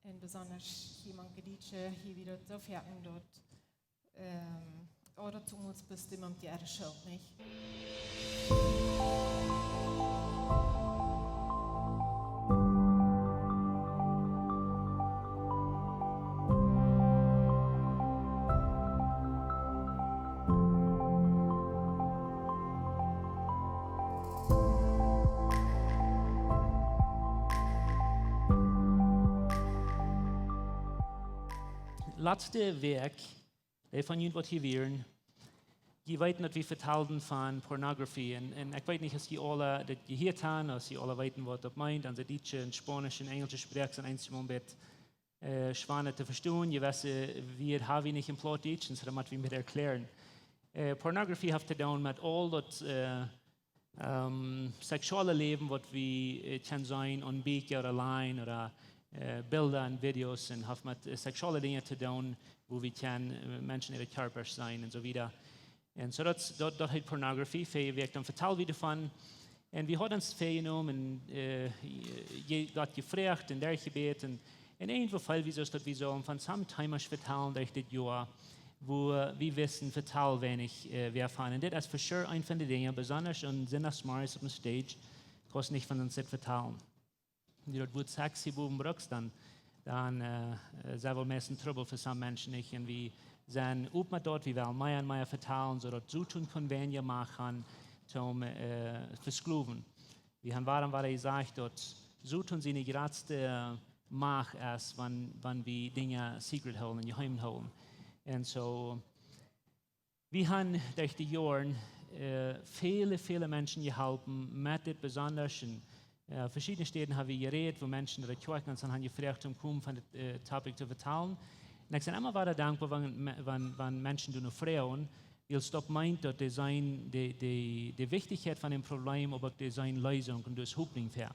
Und besonders jemand Gedichte hier wieder so fertig dort. Oder zu uns bestimmt die Erde schuld, nicht? Laatste werk, die van jullie wat hier weer. Je weet niet wie vertalen van pornografie. En ik weet niet of je alle dat je hiertaan, als je alle weten wat dat meint. En ze Duitse en Spanisch en Engels spreken zijn eindelijk een beetje schwanger te verstaan. Je weet, wie het hebben niet in plaat Duits, en zo moet we met erklären. Pornografie heeft te doen met al dat seksuele leven wat we kan zijn, on beek of online, of Bilder en Videos en heeft met seksuele dingen te doen, waar we kan mensen in de körper zijn en zo wieder. En zo dat heet pornografie. Veel werkt dan verteld we ervan. En we hadden ons veel genomen en je had gevraagd en daar gebeten. En in een geval wie zoals dat we zo van sometimes vertellen durch dit jaar, wo wir wissen total wenig wir erfahren. Und das ist für sure ein von den Dingen, besonders und sinnesmars auf dem Stage, kannst nicht von uns nicht vertellen. Und dort wo sexy Buben brauchst, dann sei wohl meistens Trouble für some Menschen nicht. Und wir sind auch mal dort, wir wollen mehr und mehr vertellen, so dort so tun Konvenien machen, zum Verskluven. Wir haben warum gesagt, dort so tun sie nicht gerade mach es, wann wir Dinge secret holen, geheim holen. Und so, wir haben durch die Jahre viele Menschen geholfen, mit dem besonders in verschiedenen Städten haben wir geredet, wo Menschen oder Kjoakj haben gefragt, kommen von dem Topic zu vertellen. Und ich bin immer weiter dankbar, wenn Menschen durch Frauen, weil das meint, dass die Wichtigkeit von dem Problem, aber die Lösung und das Hoffnung für.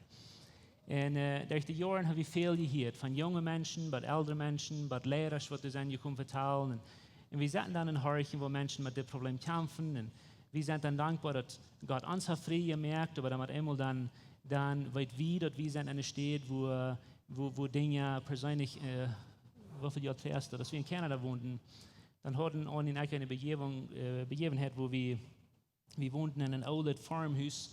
Und durch die Jahre haben wir viel gehört, von jungen Menschen, bei älteren Menschen, bei Lehrern, die das angekommen vertellen. Und wir sind dann in Horchen, wo Menschen mit dem Problem kämpfen. Und wir sind dann dankbar, dass Gott uns frei gemerkt, aber damit einmal dann weit wie, dass wir sind in einer Stadt, wo Dinge persönlich, wie viele Jahre zuerst, dass wir in Kanada wohnten, dann hatten wir in eine Begebenheit, wo wir wohnten in einem alten Farmhaus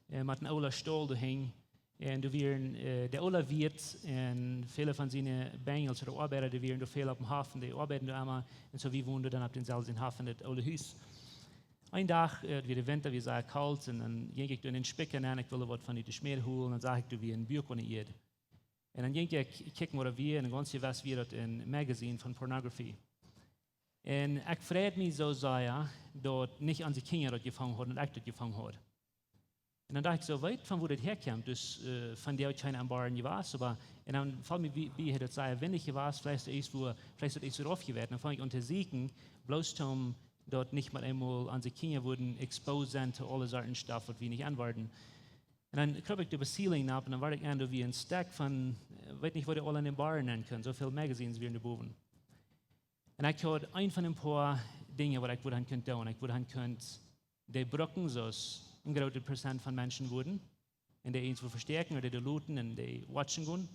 mit einem alten Stall dahin. Und der Ola Wirt und viele von seinen Bengels oder Arbeiter, die waren viel auf dem Hafen, die arbeiten da immer. Und so wir wohnten dann auf den selben Hafen, das Ola Haus. Ein Tag, wie der Winter, wie sehr kalt, und dann ging ich in den Spicken an, ich wollte was von den Schmier holen, und dann sag ich, wie ein Buch von ihr. Und dann ging ich kicken, wo wir, und ganz was wir dort ein Magazin von Pornografie. Und ich freut mich so sehr, dort nicht an die Kinder dort gefangen hat und ich dort gefangen hat. Und dann dachte ich so, weit von wo das herkommt, dus von der ich keine am Baren war, aber und dann fällt mir wie das sei, wenn ich war, vielleicht ist es so aufgewehrt, dann fange ich untersuchen, bloß zum dort nicht mal einmal an die Kinder wurden exposed sind zu alle Sorten Stoff, was wir nicht anwarten. Und dann kriege ich die Beziehung ab und dann war ich an wie ein Stack von, weiß nicht, wo die alle in den Baren nennen können, so viele Magazines wie in der Buben. Und ich hatte ein von den paar Dingen, was ich tun könnte, und ich könnte die Brücken so ein großer Prozent von Menschen wurden, und die eins verstärken oder die looten und die watchen gehen.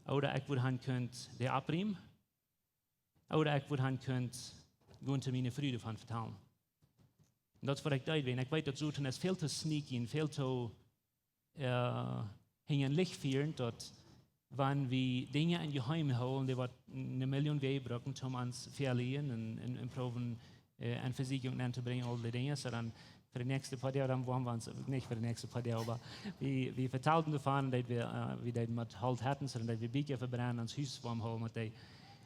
Oder ich könnte die abbrechen. Oder ich könnte Guenther meine Freude von vertellen. Und das war ich da, wenn ich weiß, dass so ist viel zu sneaky, viel zu hängen Licht führen, dort, wenn wir Dinge in Geheim holen, die was eine Million Wege brauchen, um uns verlieren und proben, eine Versicherung anzubringen, all die Dinge, so dann für die nächste paar Jahre, dann wollen wir uns, nicht für die nächste paar Jahre, aber wir vertelten davon, dass wir mit Halt hatten, sondern dass wir Bücher verbrennen, ans Haus warm holen mit dem.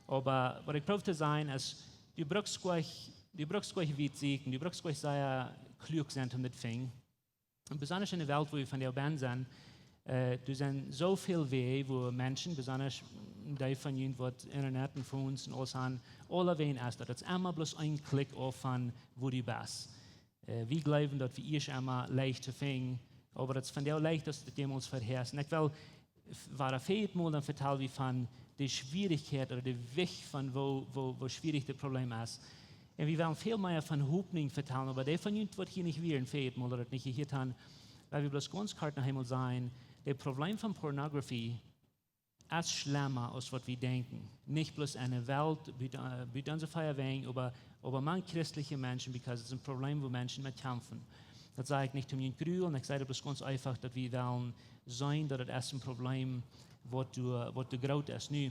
Aber was ich probiere zu sein, ist, du brauchst gleich weit sehen, du brauchst gleich sehr klug sein, um das zu finden. Und besonders in der Welt, wo wir von der Band sind, du sind so viel Wege, wo Menschen, besonders die von ihnen, die Internet und Phones und alles haben, alle Wege ist, dass es immer bloß ein Klick auf von, wo du bist. Wir glauben, dass wir es immer leicht zu finden, aber es ist von der leicht, dass das jemals verherrscht. Und ich will, war viel mal dann vertellen, wie von der Schwierigkeit oder der Weg von wo schwierig das Problem ist. Und wir wollen viel mehr von Hoffnung vertellen, aber der von uns wird hier nicht wieder fehlt mal oder nicht hier haben, weil wir bloß ganz klar noch einmal sein, das Problem von Pornografie als schlimmer, als was wir denken. Nicht bloß eine Welt, wie dann so feiern, aber man christliche Menschen, because es ist ein Problem, wo Menschen mit kämpfen. Das sage ich nicht um ihn grüßen, ich sage bloß ganz einfach, dass wir wollen sein, dass das ein Problem, was du groß ist. Nu,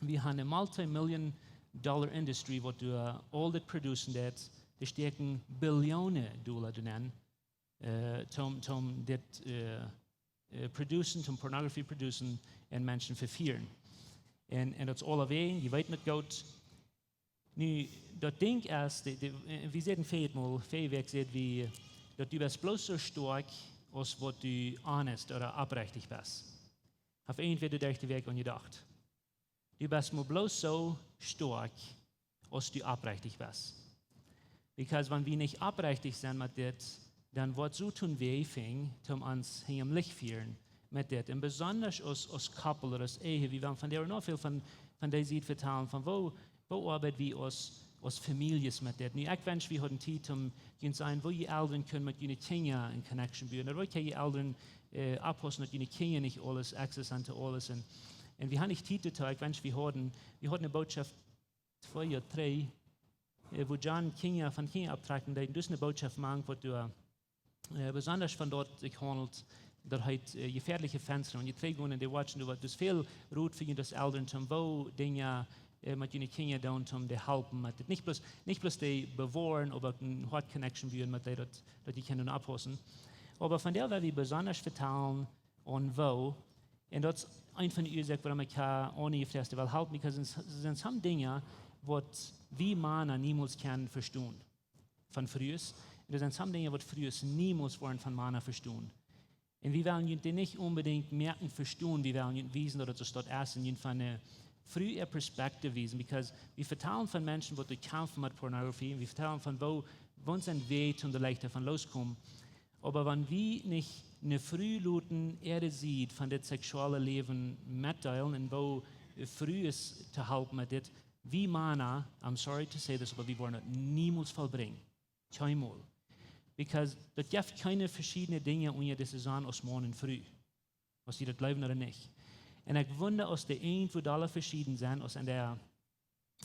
wir haben eine Multi-Million-Dollar-Industrie, wo du all das produzieren, die stecken Billionen Dollar drin, zum das produceren, zum Pornografie produceren und Menschen verführen. Und das ist alles wegen, je weet nicht gut. Nu, dat Ding ist, wir sehen viel wie, dass du bist bloß so stark, als was du honest oder aufrichtig bist. Auf entweder durch den Weg angedacht. Du bist nur bloß so stark, als du aufrichtig bist. Because wenn wir nicht aufrichtig sind mit das, dann wird so tun weh fing, um uns hier im Licht führen mit das. Und besonders als Couple oder als Ehe, wir werden von der noch viel von der Seite vertellen, von wo arbeiten wir als Families mit das. Ich wünsche, wir hatten Zeit, um zu sein, wo die Eltern können mit ihren Kindern in Connection bauen. Oder wo die Eltern abpassen, dass ihre Kinder nicht alles Access an alles. Und wir haben nicht Zeit dazu, ich wünsche, wir hatten eine Botschaft 2 oder 3, wo John von Kindern abtragen, das ist eine Botschaft machen, wo du besonders von dort sich handelt, dort halt gefährliche Fenster und die trägen und die watchen, du hast viel Rot für das Eltern, zum wo Dinge mit ihren Kindern down, zum die helfen, mit nicht bloß die bewahren, aber eine Hot Connection bauen, mit der die können abpassen. Aber von der, wir besonders vertellen und wo, und das ist ein von den Ursachen, warum ich ohne das Festival helfen, weil es sind some Dinge, was wir Männer niemals können verstehen von früher. Das sind some Dinge, was früher niemals waren von Männern verstehen. Und wir wollen die nicht unbedingt merken, verstehen, wir wollen wissen, oder das dort erst in von einer frühen Perspektive wissen, because wir vertellen von Menschen, die kämpfen mit Pornografie, wir vertellen von wo uns ein Weg zum Leicht davon loskommen. Aber wenn wir nicht eine frühluten Erde sieht von dem sexuellen Leben mitteilen und wo früh ist zu helfen mit das, wie Männer, I'm sorry to say this, aber wir wollen das niemals vollbringen. Keinmal. Because das gibt keine verschiedenen Dinge unter der Saison aus morgen früh. Was sie das glauben oder nicht. Und ich wundere, aus der wo alle verschieden sind, aus der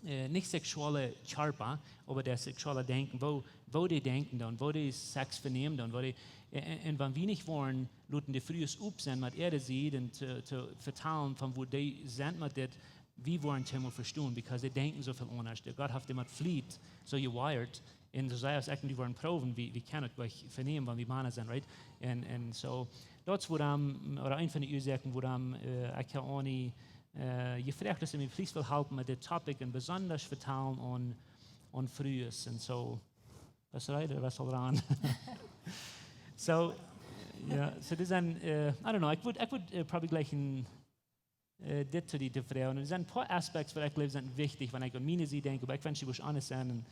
nicht sexuelle Körper, aber der sexuelle Denken, wo die denken dann, wo die Sex vernehmen dann, und wenn wir nicht wollen, luten die frühes up sind, mit Erde sieht und zu vertellen, von wo die sind mit das, wir wollen Thema verstehen, because die denken so viel anders. Der Gott hat dem flieht, so gewired, und so sei es eigentlich, die wollen proben, wie kann es gleich vernehmen, wenn wir Männer sind, right? Und so, das oder ein von den Ursachen, wo ich auch nicht gefragt, dass mir please will helfen mit dem Topic und besonders vertellen und frühes und so. Was right oder was soll dran? So, yeah, so das ist ein, I don't know, ich würde probably gleich ein dit zu die Frauen. Und es sind ein paar Aspekte, die ich glaube, sind wichtig, wenn ich an meine sie denke, aber ich wünsche, ich honest sein und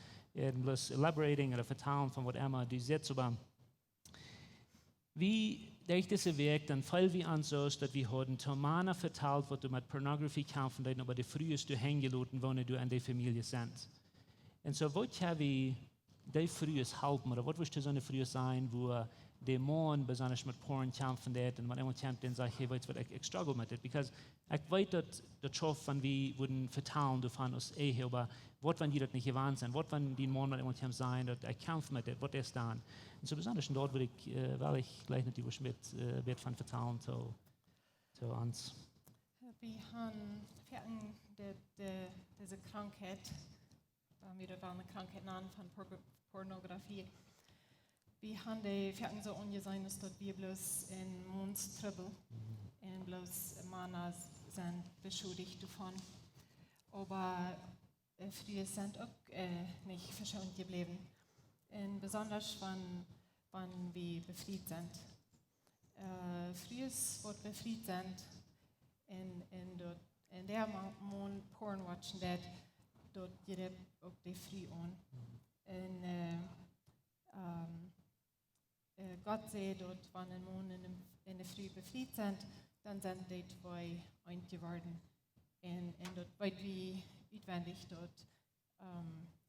bloß elaborating oder vertellen von was immer du siehst, aber wie durch diesen Weg, dann fallen wir an so, dass wir haben Männer verteilt, wo du mit Pornografie kämpfen, dann aber die frühest du hängeloten, wo du an der Familie sind. Und so, wo haben wir die frühest helfen, oder was wirst du so eine früh sein, wo der Mann besonders mit Porn kämpfen wird, und wenn jemand kämpft, dann sage ich, hey, weißt du, ich struggle mit das, because ich weiß, dass der Schof, wenn wir würden verteilen, du fand aus Ehe, aber was, wenn die das nicht gewarnt sind, was, wenn die Mann mit jemand sein, dass ich kämpfe mit das, was ist dann? Und so besonders dort würde ich, weil ich gleich natürlich mit von verteilen zu uns. Wir haben diese Krankheit, wir waren eine Krankheit von Pornografie. Wir haben die Fährten so ungesehen, dass wir bloß in Monds Trouble und bloß Männer sind beschuldigt davon. Aber früher sind auch nicht verschont geblieben. Und besonders, wenn wir befreit sind. Früher, wo wir befreit sind, in der man Porn watchen, dort geht auch die früh an. Gott sagt, dort, wenn ein Mann in der Früh befreit sind, dann sind die zwei eins geworden. Und dort weit wie utwendig dort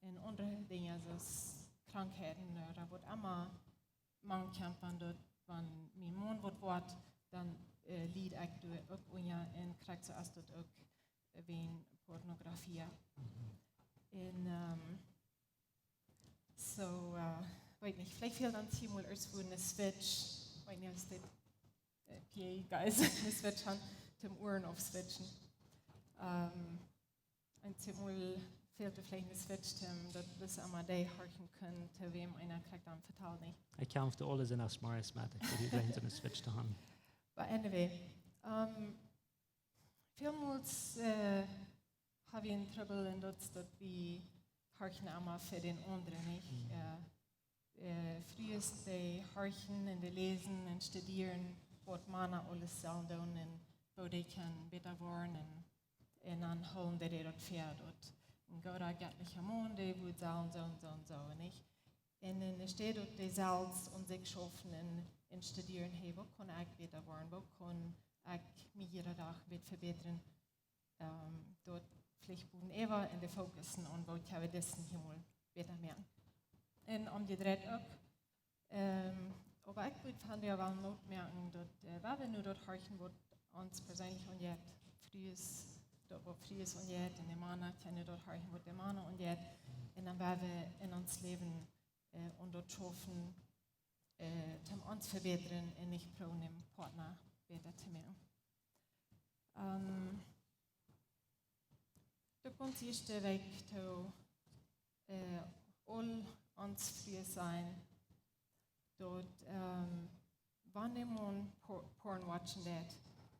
in andere Dinge, so Krankheiten oder was immer man kämpfen dort, wenn mein Mann wird, dann lied ik doe ook Unjare en krijg zo als dat ook ween Pornografie. En weet nicht, vielleicht fehlt dann ziemlich irgendwo eine Switch, weiß nicht, ob das PA-Guys eine Switch haben, zum Ohren aufswitchen. Und ziemlich fehlt vielleicht eine Switch, dass das einmal die horchen können, zu wem einer kriegt dann verteilt nicht. Ich kämpfte alles in der Smartmatic, die bringen so eine Switch zu haben. But anyway, vielmals habe ich ein Trouble in das, dass wir horchen einmal für den anderen nicht. Früher ist die horchen und die lesen und studieren, was man alles sollen tun und wo die kann besser werden und anholen, dass die dort fährt. Und Gott hat göttliche Monde, wo sollen so, nicht? Und dann steht dort die selbst und sich schaffen und studieren, hey, wo kann ich besser werden, wo kann ich mich jeden Tag verbessern. Dort vielleicht будем ever in der Fokussen und wo ich habe das hier mal besser merken. Und die dreht auch, aber ich würde von der Wahl not merken, dass wir nur dort horchen, wo uns persönlich und jetzt früh ist und jetzt in der Mana können dort horchen, wo der Mana und jetzt und dann werden wir in uns Leben und dort schaffen, uns verbessern und nicht pro einem Partner besser zu merken. Der ganz erste Weg zu all uns früh sein, dort wann jemand Porn watchen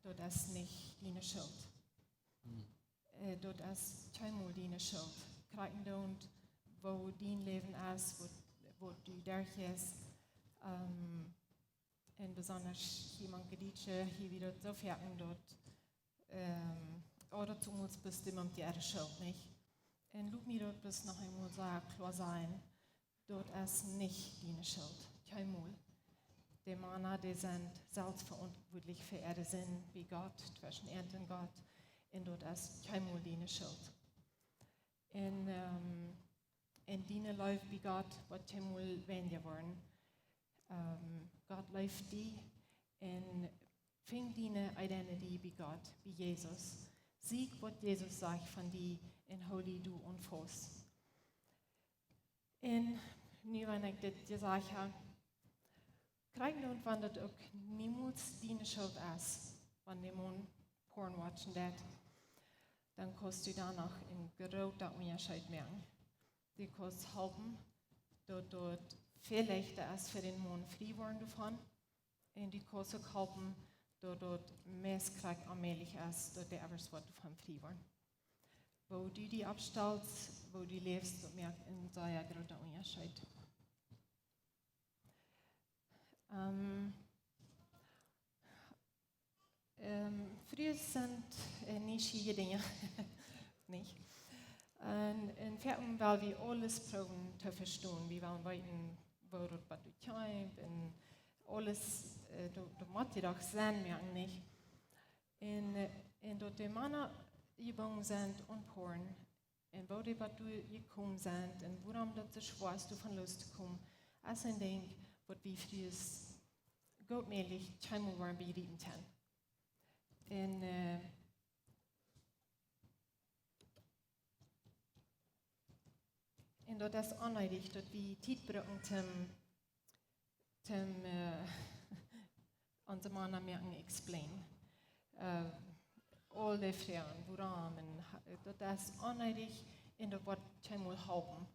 dort ist nicht deine Schuld. Dort ist keinmal deine Schuld. Kriegen dort, wo dein Leben ist, wo du durch ist. Und besonders jemand Geditsche, hier wieder so fertig dort. Oder zumindest bist du immer die Erde schuld, nicht? Und schau mir dort bis noch einmal sagen, klar sein, dort ist nicht deine Schuld. Keinmal. Die Männer, die sind selbstverantwortlich für ihre Sinn wie Gott, zwischen Erd und Gott. Und dort ist keinmal deine Schuld. Und deine läuft wie Gott, wird keinmal weniger werden. Gott läuft die und fing deine Identity wie Gott, wie Jesus. Sieg, was Jesus sagt von dir, und hol die du und fast. Und nu, wenn ich das gesagt habe, kriegen und wenn das auch niemals deine Schuld ist, wenn jemand Porn watchen dat, dann kannst du danach in großer Unterschied merken. Die kannst helfen, dass dort viel leichter ist für den Mann frei worden davon, und die kannst auch helfen, dass dort mehr Krieg allmählich ist, dass der etwas davon frei werden. Wo du die abstellst, wo du lebst, das merkt in so einer großen Unterschied. Früher sind nicht viele Dinge, nicht? Und vierten, weil wir alles probieren zu verstehen, wir wollen weiten, wo du kommst, und alles, du musst dir doch sehen, merken nicht. Und dort die Männer Übungen sind und Porn, und wo die was du gekommen sind, und worum das so schwer ist, davon loszukommen, ist ein Ding, was wir früher gottmäßig keinmal waren berieten können. Und dort ist anleidig, dass wir Zeit brauchen, unsere Männer merken, explain. All die Fragen, woran, das ist anleidig, und das wird keinmal helfen.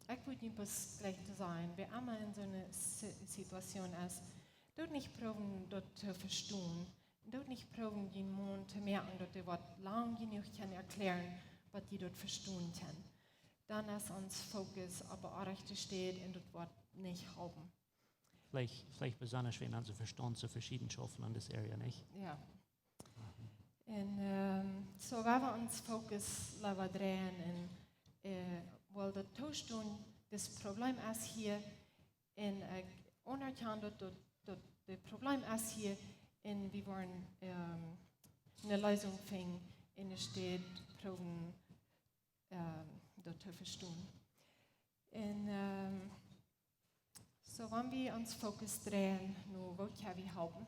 Ich würde nicht bis gleich sein, wer immer in so einer Situation ist, dort nicht probieren, dort zu verstehen, dort nicht probieren, den Mann zu merken, dass er was lang genug kann erklären, was die dort verstehen kann. Dann ist uns Fokus aber auch richtig steht und das wird nicht helfen. Vielleicht besonders, wenn unsere Verstand so verschieden schaffen an das Area, nicht? Ja. Und so werden wir uns Fokus drehen und weil der Zustand, das Problem ist hier, und unerkannt, dass das Problem ist hier, und wir wollen eine Lösung finden, in der steht, probieren, das zu verstehen. Und so, wenn wir uns Fokus drehen, nur wo können wir helfen?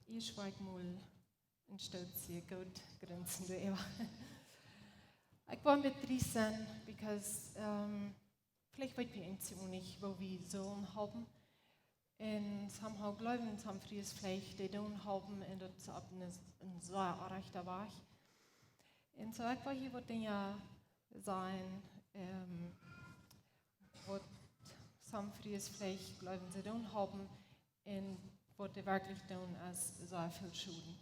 Ich schweig mal ein Stutz hier gut grinsen, du Eva. Ich war mit 13, because vielleicht weit wir uns nicht, wo wir so haben. Und somehow glauben, some fries vielleicht, die don't haben, und das ab ein so erreichter war. Und so ich war hier, was Dinge sein, was some fries vielleicht glauben, sie don't haben, und was die wirklich tun, als so viel Schulden.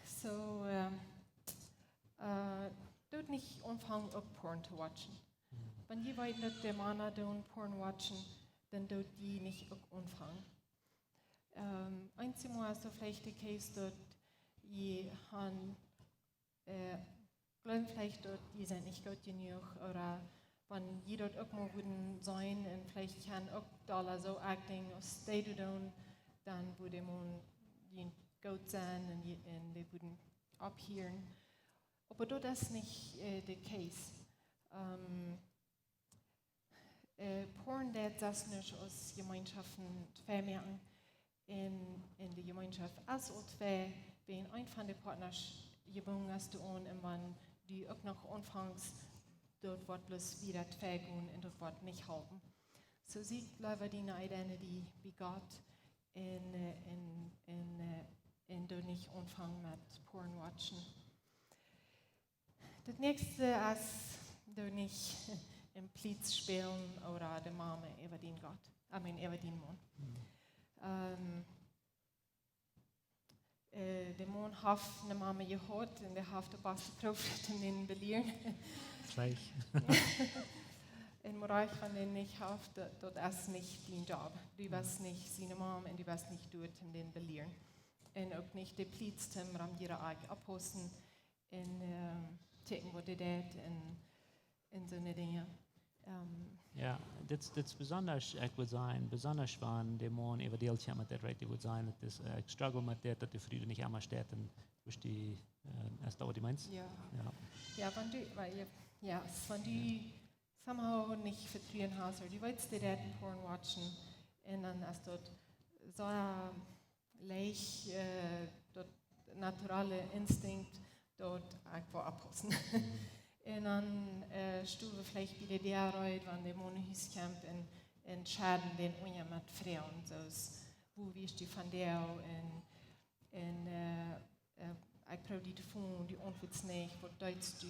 So, dort nicht anfangen, auch Porn zu watchen. Wenn ihr wollt, dass der Mann Porn watchen, dann dort die nicht auch anfangen. Einmal ist so vielleicht der Case, dass ihr glauben vielleicht, dass ihr seid nicht gut genug, oder wenn ihr dort auch mal würden sein und vielleicht kann auch da so acting or stay to down, dann würde man die gut sein und die würden abhören. Aber das ist nicht der Case. Porn, das nicht aus Gemeinschaften vermerken in der Gemeinschaft. Als auch wenn ein von den Partnern gebunden hast du an, und wenn du auch noch anfängst, dort wird bloß wieder vergehen und dort wird nicht halten. So sieht leider die Identity wie Gott und du nicht anfangen mit Porn watchen. Das nächste ist, du nicht im Plitz spielen oder der Mama über den Gott, über den Mann. Der Mann hat eine Mama gehört und der hat den besten Prophet in den belehren. Gleich. In Bereich von denen nicht hat, das ist nicht dein Job. Du wirst nicht seine Mama und du wirst nicht dort in den belehren. Und auch nicht die Plitz zum Ram ihre eigene abhosten und checken, was die tut und so eine Dinge. Ja, das besonders, ich würde sagen, besonders wenn der Mann über die Eltern mit der Rede würde sein, dass ich struggle mit der, dass die Friede nicht einmal steht und durch die, erst dauert die meinst? Ja. Ja, wenn du somehow nicht vertrauen hast, oder du willst dir den Porn watchen, und dann hast du so leicht, dort naturale Instinkt dort einfach abhosten. Und dann stufe vielleicht wieder der Reut, wenn der Mann kommt und schaden den Unjare mit Frauen. So, wo wirst du von der und ich brauche die Telefon, die antwortet nicht, was deutest du,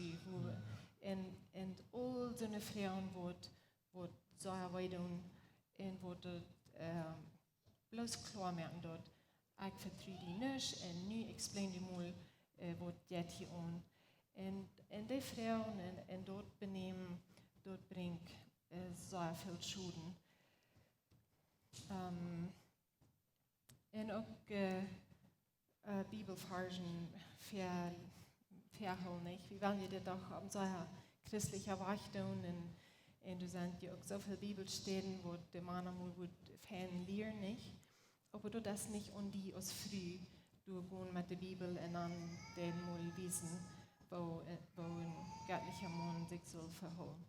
und all so eine Frauen, die so weit tun, und wo dort bloß klar merken dort, ich vertraue die nicht, und nu explain die mal, was geht hier an. Und die Frauen und dort benehmen, dort bringt so viel Schulden. Und auch Bibelversen verholen nicht. Wir wollen ja doch am so christlicher Wachtung und du sagst ja auch so viele Bibelstellen, wo der Mann einmal gut fan lernen nicht. Aber du das nicht und die aus früh, du gehen mit der Bibel und dann den mal wissen, wo ein göttlicher Mann sich soll verholen.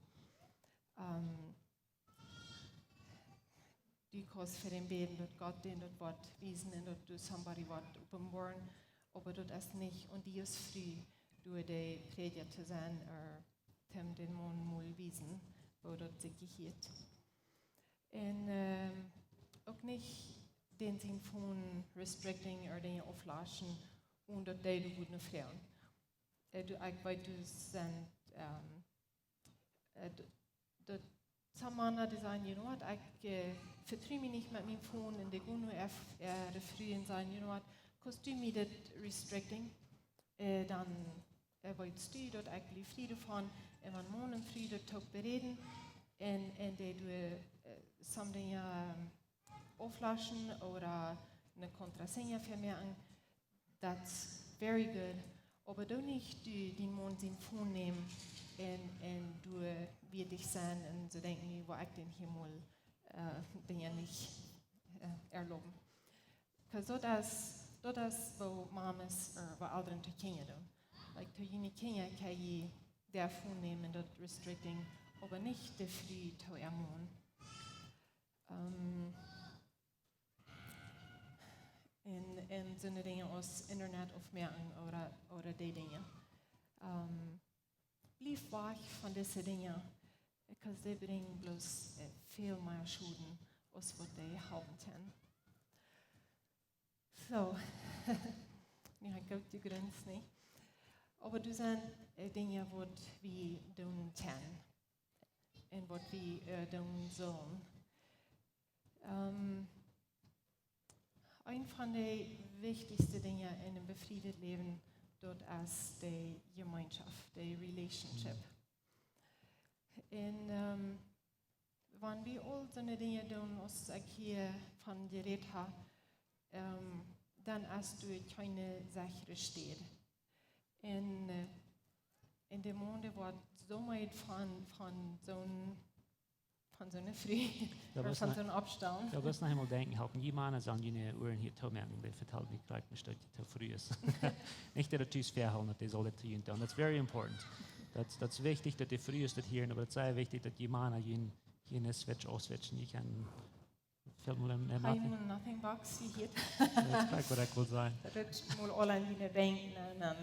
Du kannst für den Beten, dass Gott den dort Wort wiesen und dass du somebody Wort offenbaren, aber du das nicht und die ist früh, du der Prediger zu sein, oder den Mann mal wiesen, wo dort sich gehört. Und auch nicht den Sinn von restricting oder den auflaschen und dort die guten Frauen. Ich weiß, du sind, Männer, die sagen, you know what, ich vertraue mich nicht mit meinem Phone und die gehen nur früh und sagen, you know what, kannst du mir das restricting, dann wolltest du dort eigentlich Friede fahren, und wenn morgen früh dort Tag bereden, und die du something auflaschen oder eine Kontrasegne vermerken, that's very good. Aber du nicht den Mond in Phone nehmen und du wirst dich sein und so denken, wo ich den Himmel Dinge nicht erlauben. Because das wo Mamas wo Eltern zu Kinder tun. Like to jene Kinder kann je der Phone nehmen und dort restricting, aber nicht der Früh zu ermahnen. in so eine Dinge aus Internet aufmerken oder die Dinge. Blieb wach von diesen Dingen, weil sie bringen bloß viel mehr Schulden, als was die haben können. So, ich habe die Grenzen nicht. Aber du sind Dinge, die wir tun können und was wir tun sollen. Ein von den wichtigsten Dingen in einem befriedeten Leben dort ist die Gemeinschaft, die Relationship. Und wenn wir all so eine Dinge tun, was ich hier von geredet habe, dann hast du keine sichere Stelle. In dem Monde war so weit von so einer Früh, oder von so einem Abstand. Jag måste nog tänka på att man är ju oren hit till mig det förtal vi klart med stöd till frühes. Nicht der tyst verhalten att det så lätt ju down. That's very important. That's wichtig att det frühes det här, aber det är viktigt att man är ju en switch auswitchen. You can film med I'm nothing box hier. That's vad det vill säga. Det är mål alla dina denken och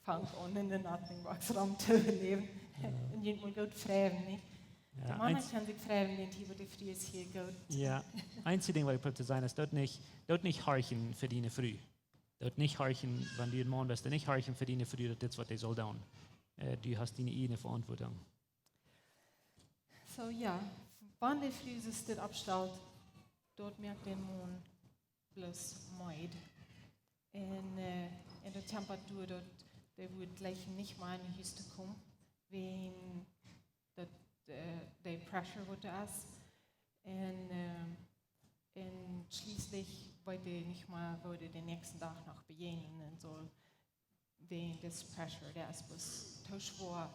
fang on in the nothing box ram te leben. En je moet goed vragen. De mannen kan zich vragen die wat de vries hier goed. Ja, einzige Ding, was ich probiere zu sein, ist dort nicht horchen für die früh. Dort nicht horchen, wenn du ein Mann bist, nicht horchen für die früh, das ist, was die soll tun. Du hast deine eigene Verantwortung. So ja, wann der früh ist das abstellt, dort merkt der Mann bloß meid. Und in der Temperatur dort, der wird gleich nicht mal in die Hüste kommen, wenn der Pressure wird das. Und schließlich wollte nicht mal den nächsten Tag noch begehen und so, wenn das Pressure, der ist bloß zu schwer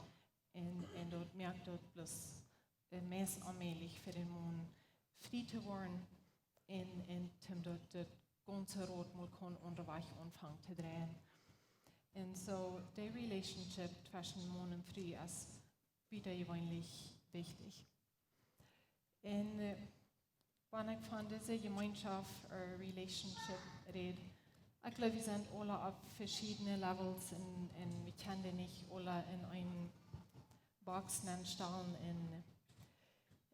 und dort merkt dort bloß meist allmählich für den Mann frei zu werden und dort das ganze Rot mal unterwegs anfangen zu drehen. Und so, die Relationship zwischen Mann und Frau ist wieder eigentlich wichtig. Und wenn ich von dieser Gemeinschaft oder Relationship rede, ich glaube, wir sind alle auf verschiedenen Levels und wir können die nicht alle in eine Box stellen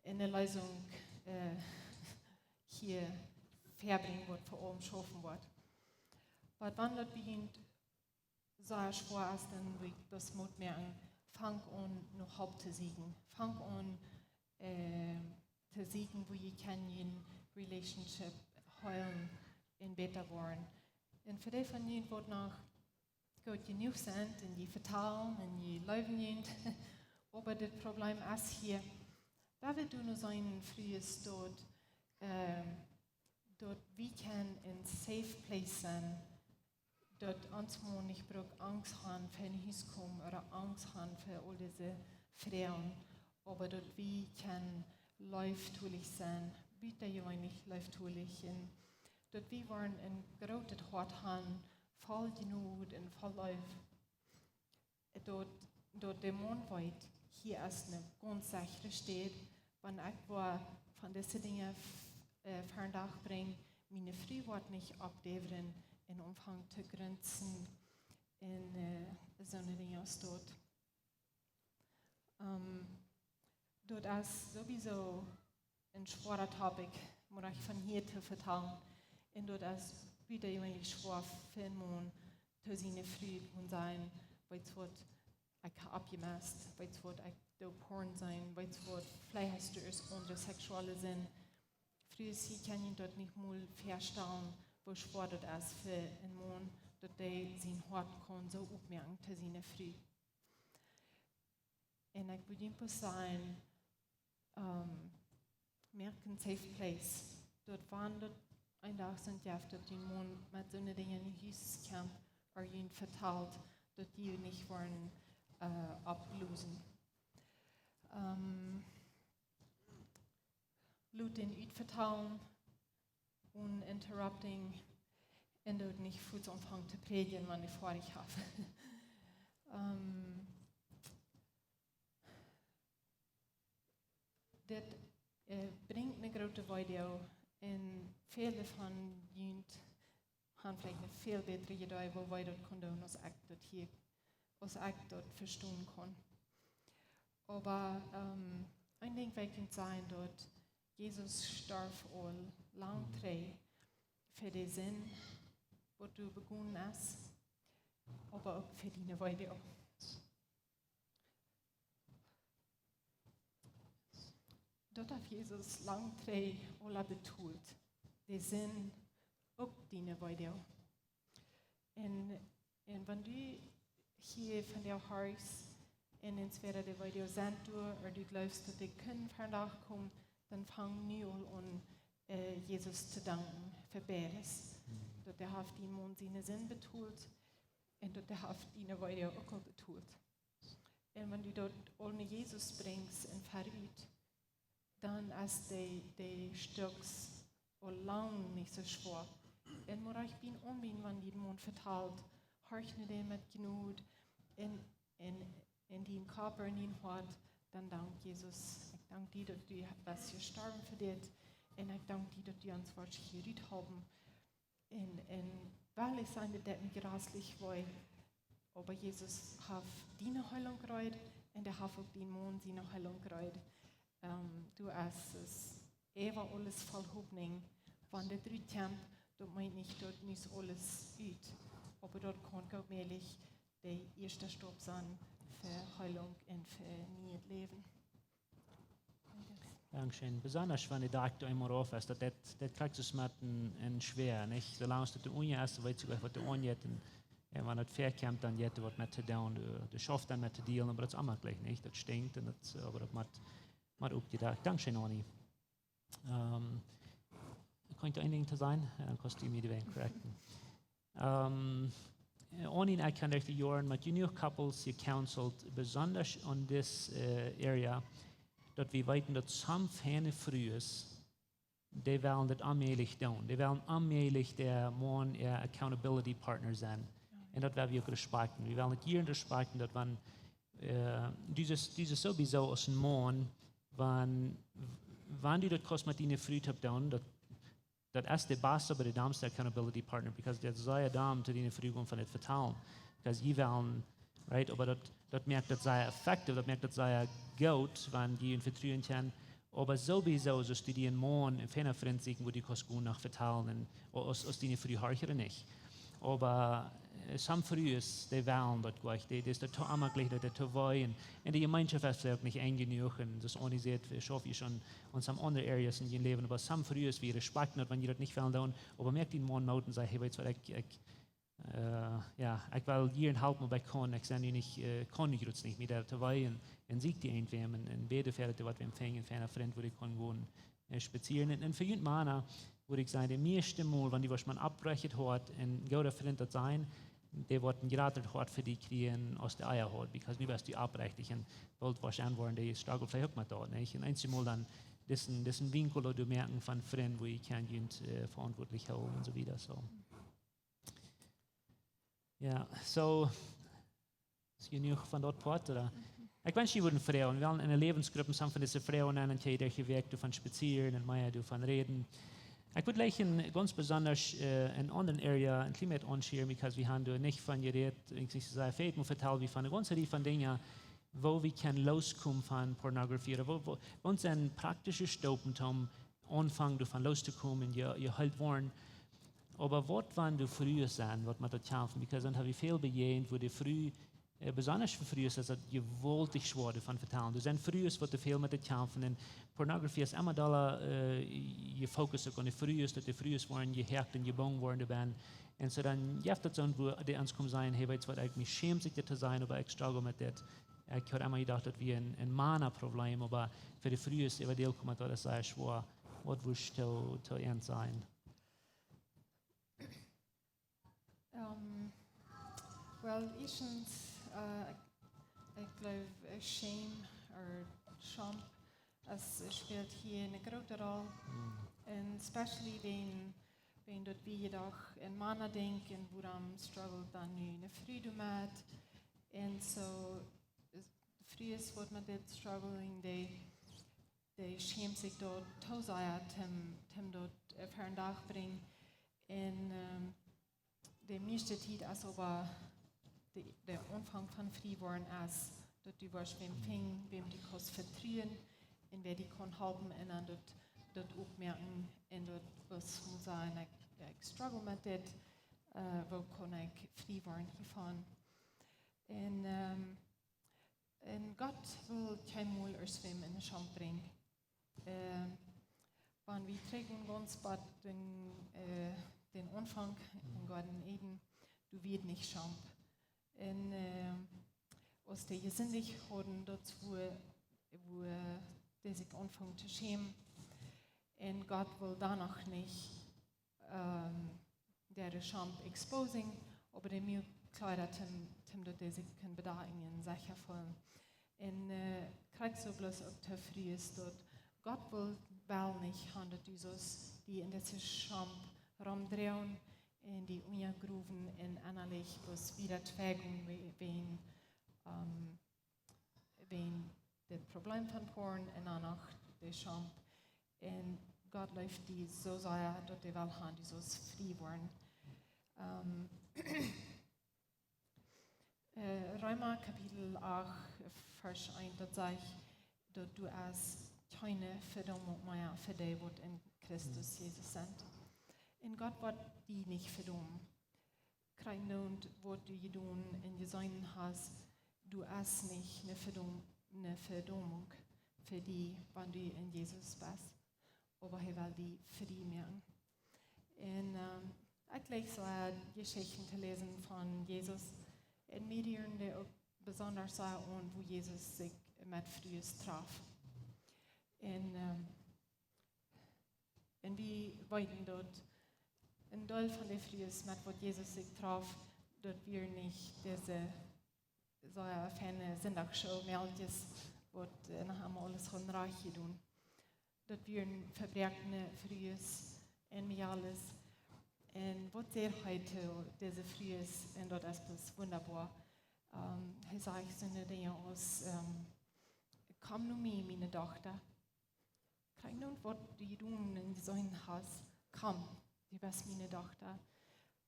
in eine Lösung hier verbringen wird, vor allem schaffen wird. Aber wenn das beginnt, sehr schwer ist, dann will ich das Mut merken, fang an, noch Haupt zu siegen. Fang an, zu siegen, wo ihr kann in Relationship heilen und besser werden. Und für die von ihnen, die noch gut genug sind, und die vertrauen, und die leben nicht, aber das Problem ist hier, da wird du nur sein frühes dort wir können in safe place sein, dort uns nicht braucht Angst haben für ein Haus kommen oder Angst haben für all diese Frauen, aber dort wir können läuftulich sein, bitte ja eigentlich läuftulich und dort wir wollen ein großes Hort haben, voll genug und voll Läuf. Dort der Mond weit, hier ist eine ganz sichere Stadt, wenn ich war von diesen Dingen Verdacht bringen, meine Früh wird nicht abdeveren in Umfang zu Grenzen in so eine Dinge aus dort. Dort ist sowieso ein schwerer Topic, muss ich von hier zu vertellen. Und dort ist wieder eigentlich schwer für einen Mann, zu seine Früh sein, weil es wird abgemäßt, weil es wird Porn sein, weil es wird vielleicht hast du es unter sexuelle Sinn. Früher sie kann ich dort nicht mal verstehen, wo schwer das ist für einen Mann, dass der sein Hort kann so aufmerken zu seiner Früh. Und ich würde einfach sagen, merken safe place. Dort waren dort ein Tag sind ja, dass die Mann mit so einer Dinge in die Hüse kam, oder ihn verteilt, dass die nicht wollen ablösen. Laut den vertrauen und interrupting und dort nicht früh zu anfangen zu predigen, wenn ich vor ich habe. Das bringt eine große Video und viele von Jüngern han vielleicht eine viel bessere Idee, wo wir dort können, als ich dort verstehen kann. Aber ein Ding wird sein, dort Jesus starb all lang für den Sinn, wo du begonnen hast, aber auch für deine Weide. Dort hat Jesus lang all betont, den Sinn, auch deine Weide. Und wenn du hier von der Haus in den Sphäre der Weide sind, oder du glaubst, dass die können vandaag kommen, dann fang nu an, Jesus zu danken für Beides. Dass hat die Mond seinen Sinn betont und dass hat die Weide auch betont. Und wenn du dort ohne Jesus bringst und verübt, dann ist die Stücks lang nicht so schwer. Und muss ich bin unbedingt, wenn die Mond verteilt, horch nicht mit Gnut in den Körper, in den Hort, dann dank Jesus. Ich danke dir, dass du was gestorben für dich. Und ich danke dir, dass du uns was geredet haben. Und weil ich sage, dass nicht grauslich war, aber Jesus hat deine Heilung gereut und er hat auch den Mond seine Heilung gereut. Du hast es alles voll Hoffnung. Wenn der dritte Camp, dort meint nicht, dort nicht alles üt. Aber dort kann auch mehrlich der erste Stopp sein für Heilung und für neues Leben. Dankeschön. Besonders wenn die Dakj einmal auf ist, das kriegst du es mit ein schwer, nicht? Solange du Unjare ist, weißt du, was du anjet. Und wenn das verkommt, dann wird was mit zu tun. Du schaffst dann mit zu dealen, aber das ist immer gleich nicht. Das stinkt, und das, aber das macht auch die Dakj. Dankeschön, Oni. Könnte ein Ding zu sein? Dann kannst du mir die Welt korrekten. Oni und ich kann durch die Jahre mit junior couples gecounselt, besonders in this area, dass wir weiten, dass samfene frühes, die wollen das allmählich tun. Die wollen allmählich der Mann ihr Accountability Partner sein. Und das werden wir auch respekten. Wir wollen hier respekten, dass wenn dieses sowieso als ein Mann, wenn du das kannst mit deinen Früh tun, das ist der Beste, aber der Dame der Accountability Partner, because der sei Dame zu deinen Früh von nicht vertellen. Because die wollen, right, aber das merkt, das sei effektiv, das merkt, das sei gut, wenn die ihn vertrauen können. Aber sowieso, so du dir einen Mann, in einer Freund sehen, wo die kannst gut nach vertellen, aus deinen Früh horchen nicht. Aber sam frühes, die wollen das gleich, das ist der immer gleich, das der wollen. Und die Gemeinschaft ist vielleicht nicht eng genug, und das organisiert, wir schaffen schon in some other areas in ihrem Leben, aber sam frühes, wir respekten das, wenn ihr das nicht wollen, aber merkt den Mann laut und sagt, hey, weißt du, ich will hier in Halten, aber ich kann nicht, kann ich jetzt nicht mit der Tawai und siegt die irgendwem und beide Pferde, was wir empfangen, für eine Freund, wo ich kann gehen, spazieren. Und für jeden Mann, würde ich sagen, der meiste Mal, wenn die was man abbrechen hat, ein guter Freund das sein, der wird ein gerade hart für die kriegen aus der Eier hat, because nu wirst du abrechtig und wollt was anworden, der struggle vielleicht auch mal dort, nicht? Und einmal dann dessen Winkel oder du merken von Freunden, wo ich kann verantwortlich haben und so wieder, so. Ja, so, ist genug von dort Port, oder? Ich wünsche, die würden Frauen, wir wollen in der Lebensgruppe zusammen von diesen Frauen an, und jeder Weg, du von spazieren, und Maya, du von reden. Ich würde gleich ganz besonders in anderen Area ein Klima anschauen, weil wir haben nicht von geredet, ich sage, vielleicht muss vertellen, wie von der ganzen Reihe von Dingen, wo wir können loskommen von Pornografie, oder wo uns ein praktisches Stoppen haben, anfangen, davon loszukommen, ihr halt wollen. Aber was wann du früher sein, was man da kämpfen, weil dann habe ich viel begehrt, wo die früh, besonders für früher ist, dass je wollte ich schwor davon vertellen. Du sind früher, was du viel mit der kämpfen, und Pornografie ist immer da, je Fokus auf die früher, dass die früher waren, je härter und je bang waren dabei. Und so dann, je öfter so, wo die ans kommen sein, hey, weißt du, ich mich schäme sich das zu sein, aber ich struggle mit das. Ich habe immer gedacht, dass wir ein Mana-Problem, aber für die früher ist über die kommen, das sei schwer, was willst du zu ernst sein? Well, erstens, ich glaube, Shame oder Scham, es spielt hier eine große Rolle. Und especially wenn dort wie jedoch ein Mann denken, wo am Struggle dann eine Freude mit. Und so, früher wird man dort struggling, die schämt sich dort, Tocayo, dort auf einen Tag bringen. Und der meiste Zeit ist aber der Anfang von Frieden ist, dass du was wem fing, wem die kannst vertrauen, in wer die kann helfen und dann dort auch merken, und dort was muss sein, ich struggle mit das, wo kann ich Frieden gefahren. Und Gott will kein Mal aus wem in den Scham bringen. Wenn wir trägen ganz bald den Anfang in Garten Eden, du wirst nicht Scham. Und aus der Gesinnlichkeiten dort, wo der sich anfängt zu schämen, und Gott will danach nicht der Scham exposing, aber der mir klar, dass der sich kann bedagen, sicher voll. Und kriegt so bloß ob der früh ist dort. Gott will nicht haben, dass die in dieser Scham rumdrehen, in die Unjagruven und innerlich was wieder twägen, wenn das Problem von Porn und danach der Scham. Und Gott läuft die so sehr, dass die will haben, die so frei werden. Römer Kapitel 8, Vers 1, dort sagt, dass du als keine Verdammung mehr für die, die in Christus Jesus sind. Und Gott wird die nicht verdammen. Kein Not, was du getan und gesehen hast, du hast nicht eine Verdammung für die, wenn du in Jesus bist. Aber er will die für die merken. Und ich gleich so Geschichten zu lesen von Jesus in Medien, die auch besonders sah und wo Jesus sich mit Frühes traf. Und wir wollten dort ein Teil von der Frühes, mit wo Jesus sich traf, dort wir nicht diese so eine feine Sonntagsshow meldet, wo nachher alles von Reich tun. Dort wir ein verbrechtene Frühes und mir alles. Und was sehr heute diese Frühes und dort ist das wunderbar. Er sagt so eine Dinge aus, komm nur mit, meine Tochter. Kein Not, was du tun in so ein Haus, komm, du bist meine Tochter.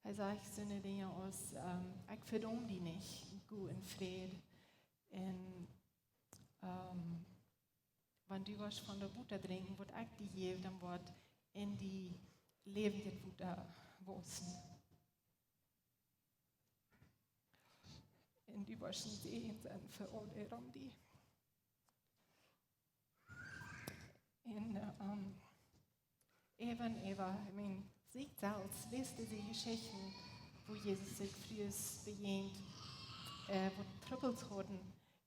Er sagt so eine Dinge aus, ich verdamme die nicht, gut und Friede. Und wenn du was von der Butter trinken, wird ich die geben, dann wird in die lebende Butter wachsen. Und du wirst nicht sehen, sind für alle die. Und Eva, ich meine, sie selbst, lest diese Geschichten, wo Jesus sich frühes begegnet, wo Troubles hatten.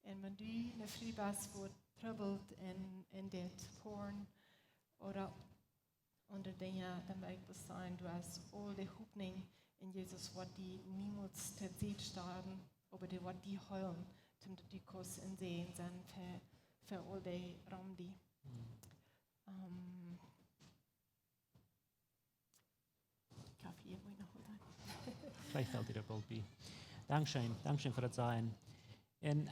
Und wenn du eine Früh bist, wo Troubles in der Porn oder unter Dinge, dann mag es sein, du hast all die Hoffnung in Jesus, was die niemals zu sehen starten, aber die wird die heulen, damit die Kuss in Sehen sind für all die Raum, die. Kaffee, wo ich noch holen. Vielleicht fällt dir bald bei. Dankeschön für das Sein. Und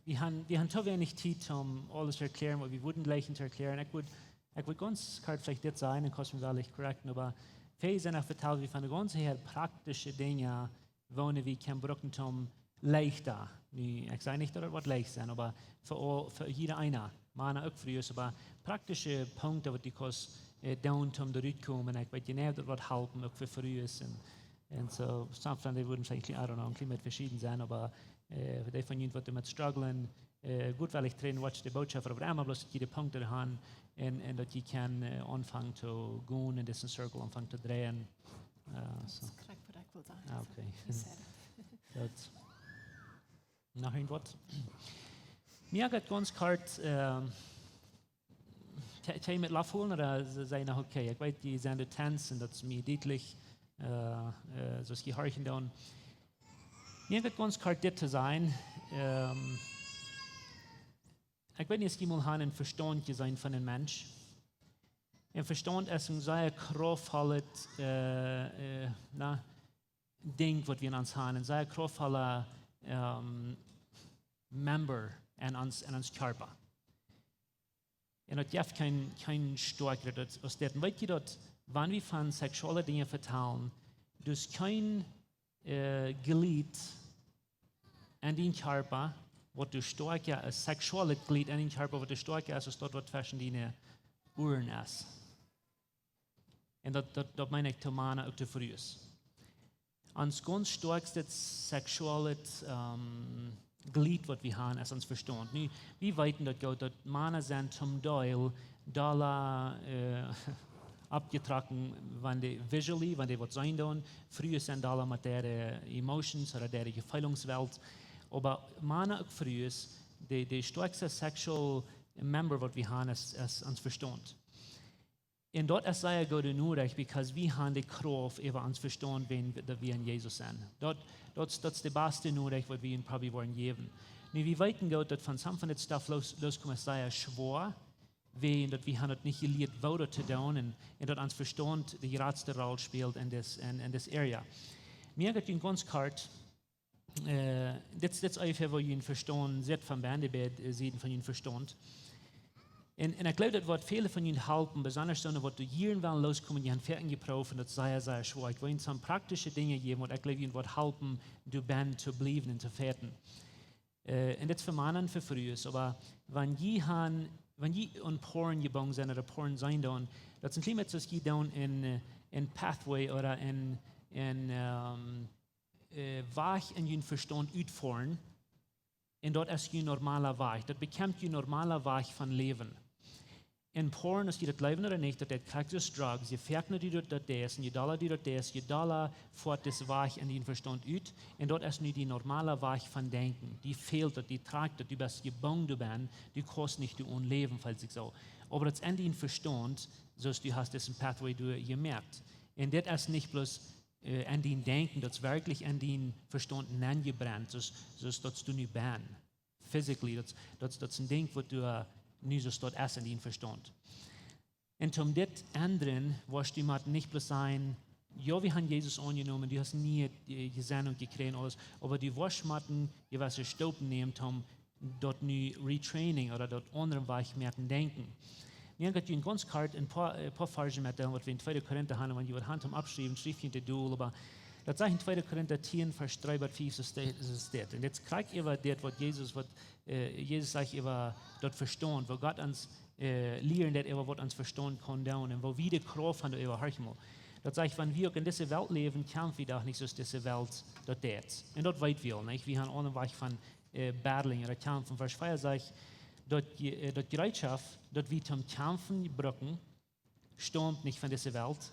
wir haben zu wenig Zeit, um alles zu erklären, was wir würden gleich zu erklären. Ich würde ganz kurz vielleicht das sein, dann kannst du mich ehrlich korrekten, aber viele sind auch verteilt, wir von ganz her praktische Dinge, wo wir können brauchen, um leichter. Ich sage nicht, dass das leicht sein, aber für jeder einer. Mana auch für uns, aber praktische Punkte, die kannst down um durchkommen. Ich weiß genau, das wird helfen, auch für uns. Und so, sometimes die würden vielleicht, I don't know, ein bisschen verschieden sein, aber für die von ihnen, die damit strugglen, gut, weil ich trainiere, was die Botschaft aber einmal bloß jede Punkte haben, und dass die kann anfangen zu gehen in diesen Circle, anfangen zu drehen. Das ist korrekt, was ich will sagen. Okay. Noch irgendwas? Mir geht ganz kurz, mit Lauf holen oder sei noch okay? Ich weiß, die sind Tanz und das ist mir deutlich, so ist die Horchen da. Mir geht ganz kurz das zu sein. Ich weiß nicht, mal haben Verstand zu sein von einem Mensch. Ein Verstand ist ein sehr kraftvolles Ding, was wir in uns haben, ein sehr kraftvoller Member in uns Körper. Und das gibt kein Stärke aus dem. Weißt du, wenn wir von sexuellen Dingen vertellen, du hast kein Glied an den Körper, was du stärker, ein sexuelles Glied an den Körper, was du stärker ist, als dort, was zwischen deine Ohren ist. Und das meine ich, Tomana auch zu früh ist. Ans ganz stärkstes sexuelles Glied, was wir haben, ist uns Verstand. Nu, wir weten, dass Männer sind zum Teil abgetragen, wenn die visually, wenn die was sein tun. Früher sind alle mit der Emotions oder der Gefühlswelt. Aber Männer auch früher, die stärkste sexual member, was wir haben, ist uns Verstand. Und dort ist sehr gut nur, because wir haben die Kraft über uns Verstand, wenn wir in Jesus sind. Das ist die beste nur, was wir ihnen probably wollen geben. Nu, wir weten gut, dass von some von der Stuff loskommt, ist sehr schwer, weil wir haben das nicht gelehrt, Worte zu tun, und dass uns Verstand die größte Rolle spielt in das Area. Mir geht es ganz kort, das ist einfach, wo ihr Verstand seht von Bandebed, sieht von ihrem Verstand. Und ich glaube, das wird viele von ihnen helfen, besonders wenn du hier wollen loskommen, die haben Ferien geprüft, und das sei sehr schwer. Ich will ihnen so praktische Dinge geben, und ich glaube, ihnen wird helfen, du bist zu bleiben und zu fertig. Und das für Männer und für Frauen. Aber wenn ihr in Porn gegangen sind oder Porn sein dann, das sind nicht so, geht down in Pathway oder in Weg in ihren Verstand uitfahren, und dort ist ihr normaler Weg. Das bekommt ihr normaler Weg von Leben. In Porn ist das Leben oder nicht, das kriegt das Drugs, je fährt nicht dort das, und je Dollar dort das, je Dollar fährt das Weg in den Verstand ut, und dort ist nicht die normale Weg von Denken. Die fehlt dort, die tragt dort, du bist gebannt, du kannst nicht du Leben, falls ich so. Aber das in den Verstand, so du hast das im Pathway gemerkt. Und das ist nicht bloß an den Denken, das wirklich an den Verstand angebrannt, so dass du nicht bist. Physically, das ist ein Ding, wo du nicht so dort essen, den Verstand. Und um das anderen, was du nicht bloß sein, ja, wir haben Jesus angenommen, du hast nie die Sendung gekriegt, alles, aber die Waschmatten, die was du Staub nehmen, um dort nie Retraining oder dort anderen Weichmerken denken. Wir haben einen ganz kort ein paar Verse mit dem, was wir in 2. Korinther haben, wenn wir Hand abschreiben, schrift in der Duel, aber das sagt in 2. Korinther 10, Vers 3 bis 5, ist das. Und jetzt kriegt ihr das, was Jesus sagt, über dort Verstand, wo Gott uns lehren, dass er was uns Verstand kann down, und wo wir die Kraft haben, über Hörchmal. Das sagt, wenn wir in dieser Welt leben, kämpfen wir doch nicht so, diese Welt dort ist. Und dort weit wir, nicht? Wir haben einen Weg von Battling oder Kämpfen. Vers 4 sagt, dort Bereitschaft, dort wir zum Kämpfen brücken, stammt nicht von dieser Welt,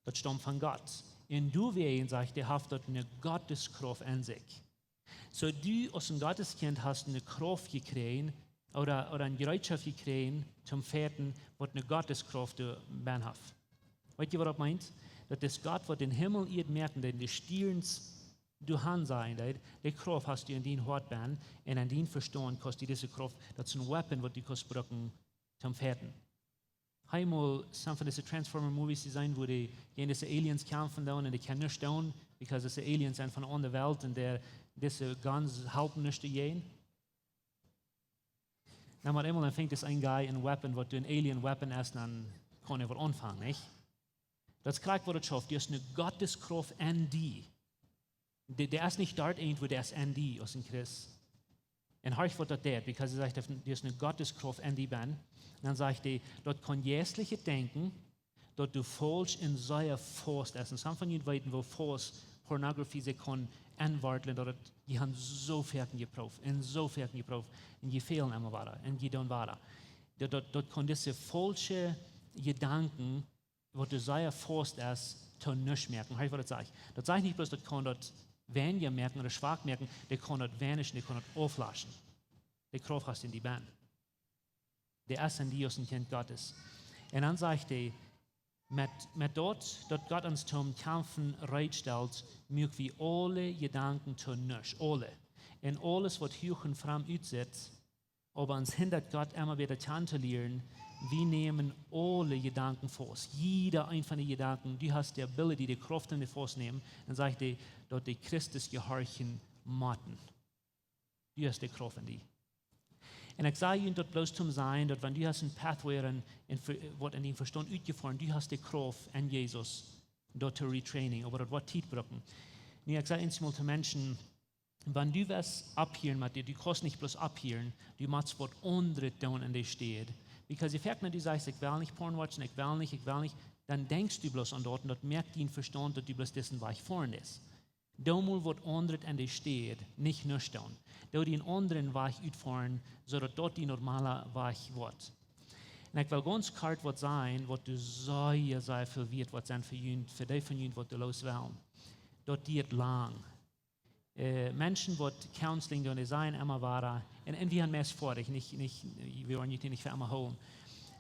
das stammt von Gott. Und du, wie ihn sagt, der hat dort eine Gotteskraft in sich. So du als ein Gotteskind hast eine Kraft gekriegt oder eine Bereitschaft gekriegt zum Fetten, was eine Gotteskraft du hast. Weißt du, was ich meine? Dass das Gott, was den Himmel ihr merken, denn die Stirns du Hand sein, die Kraft hast du in den Hort ben, und an den Verstand kostet diese Kraft, das ist ein Weapon, was du kannst brauchen zum Fetten. Einmal, some von diesen Transformer-Movies sein, wo die gegen diese Aliens kämpfen und die können nicht tun, weil diese Aliens sind von der Welt und diese Guns helfen nicht zu gehen. Na, mal einmal, dann fängt es ein Guy ein Weapon, was du ein Alien-Weapon ist, dann kann er wohl anfangen, nicht? Das kriegt, was er schafft, die ist eine Gotteskraft in die. Der ist nicht dort irgendwo, der ist in die, aus dem Christ. Und hörst, was das tut, weil er sagt, die ist eine Gotteskraft in die Ben. Dann sagt er, dort kann jährliche Denken, dort du falsch in sehr Forst essen. Some von ihnen weiten, wo Forst, Pornografie, sie kann anwarten, dort, die haben so fertig geprüft, und die fehlen immer weiter, und die dann weiter. Dort kann diese falsche Gedanken, wo du sehr Forst ist, zu nicht merken. Hörst, was das sagt? Das sagt nicht bloß, das kann dort weniger merken oder schwach merken, der kann dort vanishen, der kann dort auflaschen. Der Kraft hast in die Band. Der ist in die aus dem Kind Gottes. Und dann sagt er, mit dort Gott uns zum Kämpfen bereitstellt, mögen wir alle Gedanken zu nicht, alle. Und alles, was hoch und fram aussetzt, aber uns hindert Gott immer wieder zu lernen, wir nehmen alle Gedanken vor uns. Jeder einzelne Gedanken, du hast die Ability, die Kraft in die Fuß nehmen, dann sagt er, dort die Christus gehorchen matten. Du hast die Kraft in die. Und ich sage Ihnen dort bloß zum Sein, dass wenn du hast ein Pathway, was in den Verstand ausgefahren, du hast die Kraft in Jesus dort zu retraining, aber das wird Zeit brauchen. Und ich sage einmal zu Menschen, wenn du was abhören mit dir, du kannst nicht bloß abhören, du machst was anderes tun in der steht. Because if du sagst, ich will nicht Porn watchen, ich will nicht, dann denkst du bloß an dort und dort merkt dein Verstand, dass du bloß dessen Weich vorn ist. Da muss was anderes in der steht, nicht nur stehen. Da den anderen Weich utfahren, sodass dort die normale Weich wird. Und ich will ganz klar was sein, was du sehr viel wird, was sein für dich von ihnen, was du los willst. Dort geht lang. Menschen, die Counseling und Design immer waren, und wir haben mehr vor, wir wollen nicht für immer holen.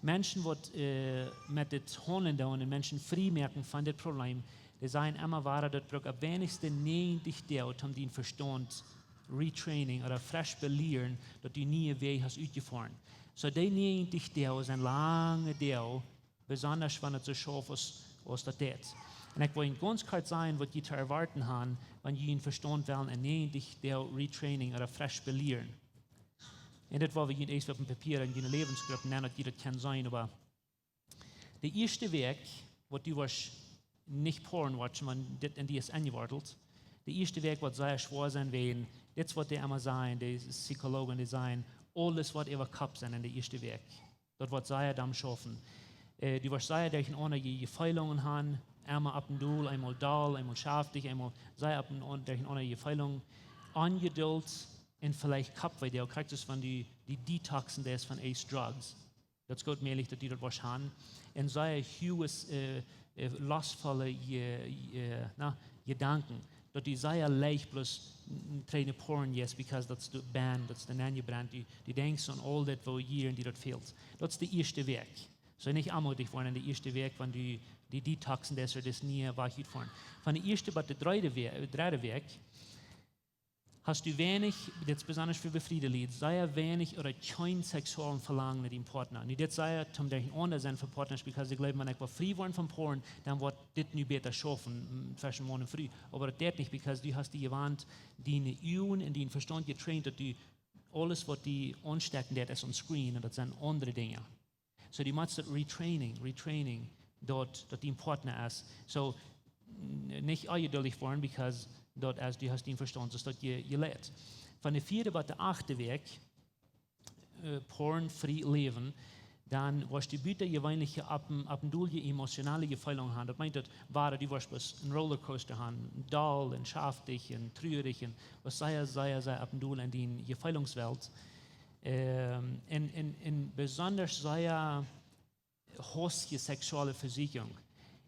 Menschen, die mit den Honden und Menschen frei merken von dem Problem, Design immer waren, dass braucht am wenigsten 90 Tage, um den Verstand retraining oder frisch belehren, dass du nie Weg hast ausgefahren. So die 90 Tage sind lange Tage, besonders wenn es so scharf ist, als das ist. Und ich will Ihnen ganz klar sagen, was Sie zu erwarten haben, wenn Sie Ihnen Verstand wollen, und nicht der Retraining oder frisch belehren. Und das war wir Ihnen erst auf dem Papier in Ihnen Lebensgruppen nennen, dass das kann sein, aber der erste Weg, was du nicht Porn watchen, man das in die ist angewartet, der erste Weg wird sehr schwer sein, wenn das wird der immer sein, die Psychologen, die sein, alles wird über Kopf sein in der erste Weg. Das wird sehr dann schaffen. Du wirst sehr durch eine Feilungen haben, einmal ab und dool, einmal dull, einmal schaftig, einmal sei ab und durch eine Feilung, Ungeduld und vielleicht Kopf, weil du kriegst es von die Detoxen des von Ace Drugs. Das geht mir nicht, dass die das was haben. Und sei hohes, lustvolle Gedanken, dass die sehr leicht bloß trainen Porn jetzt, because that's the band, that's the Nanny-Brand, die denkst an all that, wo hier und die dort fehlt. Das ist der erste Weg. So nicht anmutig worden, der erste Weg, wenn du die Detoxen des oder das nie wachit fahren. Von der ersten bis der dritte Weg hast du wenig, jetzt besonders für Befriedelit, sehr wenig oder kein sexuellen Verlangen mit dem Partner. Und das sei zum Beispiel anders sein für Partner, weil sie glauben, wenn ich frei worden vom Porn, dann wird das nicht besser schaffen, zwischen Morgen und früh. Aber das nicht, weil du hast die gewandt, deine Augen und deinen Verstand getraint, dass du alles, was die anstecken, das ist on screen, und das sind andere Dinge. So die machst das Retraining, dort dein Partner ist. So nicht ungeduldig worden, because dort als du hast den Verstand, das dort gelehrt. Von der 4. bis der 8. Weg, porn-free leben, dann was die Büter gewöhnlich ab und durch die emotionale Gefällung haben. Das meint, du wirst einen Rollercoaster haben, dull und schaftig und traurig und was sei ab und durch in die Gefällungswelt. Und besonders sehr hohe sexuelle Versicherung.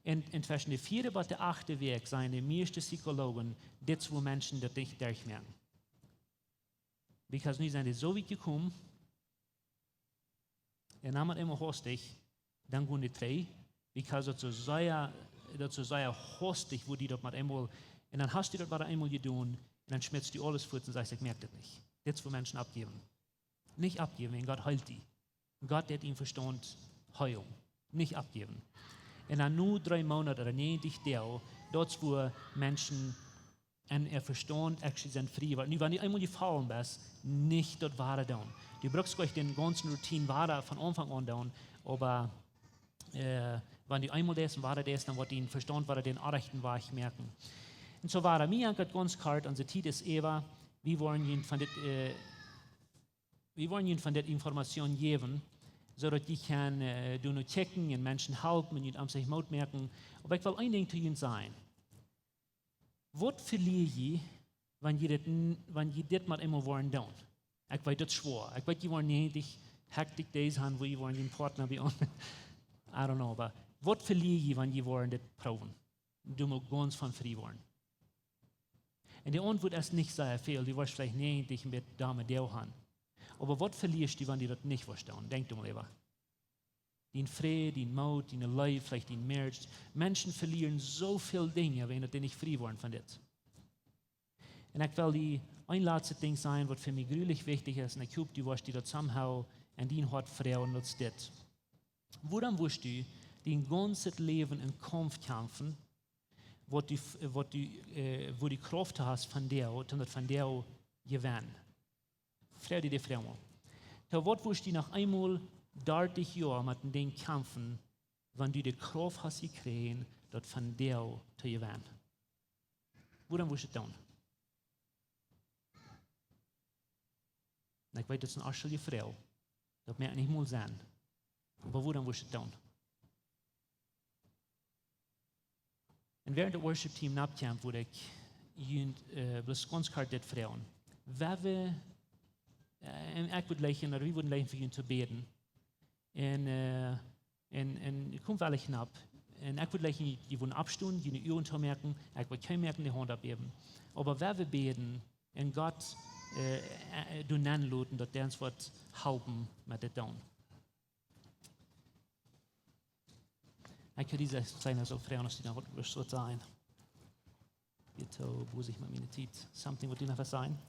Und zwischen der 4. bis der 8. Weg seien die meisten Psychologen, das wo Menschen das nicht durchmerken. Because nun sind die so weit gekommen, und dann immer hostig, dann gehen die 3, because das ist sehr hostig, wo die dort mal einmal, und dann hast du das mal einmal getan, und dann schmerzt du alles fort und sagst, ich merke das nicht. Das wo Menschen abgeben. Nicht abgeben, wenn Gott heilt die. Gott hat ihn Verstand heilen. Nicht abgeben. Und dann nur 3 Monate oder 90 Tage, dort wo Menschen an ihr Verstand sind frei. Weil wenn du einmal gefallen bist, nicht dort war dann. Du brauchst gleich den ganzen Routine war von Anfang an dann, aber wenn du einmal das war das, dann wird dein Verstand den Rechten war ich merken. Und so war mir ganz klar, unsere Zeit ist Eva, wir wollen ihnen von der Information geben, sodass ich kann nur checken und Menschen helfen und am sich Mut merken. Aber ich will ein Ding zu Ihnen sagen. Was verliere ich, wenn ihr das mal immer wollen tun? Ich weiß, das schwor. Ich weiß, die wollen nicht hektisch das haben, wo ihr wollen den Partner bei uns. I don't know, aber was verliere ich, wenn ihr wollen das proben? Du musst ganz von frei wollen. Und die Antwort ist nicht sehr viel. Du wirst vielleicht nicht mit Dame der haben. Aber was verlierst du, wenn die das nicht verstehen? Denk doch mal lieber. Den Frieden, den Mut, den Leib, vielleicht den Merch. Menschen verlieren so viele Dinge, wenn sie nicht frei waren von das. Und ich will die ein letztes Ding sein, was für mich gründlich wichtig ist, und ich hoffe, du wirst das somehow in dein Hart frauen, das das. Woran wirst du dein ganzes Leben in Kampf kämpfen, wo die Kraft hast von dir, und von dir gewinnen? Freu dir die Frau. Da wird wirst du noch einmal 30 Jahre mit dem kämpfen, wenn du die Kraft hast gekriegt, dat van jou te je waan. Waarom wil je het doen? En ik weet dat het een arschelijke vrouw. Dat merkt niet moeilijk zijn. Maar waarom wil je het doen? En während het worship team napkwam, word ik beskonskart dit vrouwen. En ik wil leggen, maar wie willen leggen voor jullie te beden. En ik kom wel knap. En ik wil leggen, je willen afstoen, je oren te merken. Ik wil geen merken, de hand opgeven. Maar we beden en God doen aanloten dat hij ons wat helpen met dit doen. Ik kan deze zijn als ook vrouwen, als die nog wat zo zijn. Bitte, wo sich mit meiner Zeit. Something, wat die nog wat zijn?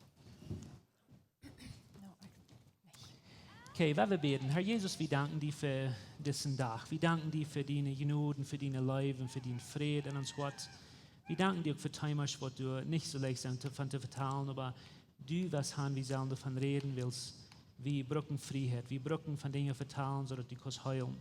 Okay, we beten. Herr Jesus, wir danken dir für diesen Tag. Wir danken dir für deine Genoden, für deine Leben, für deinen Frieden in uns Gott. Wir danken dir für Timers, was du nicht so leicht sind von zu vertalen, aber du, was haben wir sollen davon reden willst. Wir brauchen Freiheit, wir brauchen von Dingen vertalen, sodass du kannst heilen.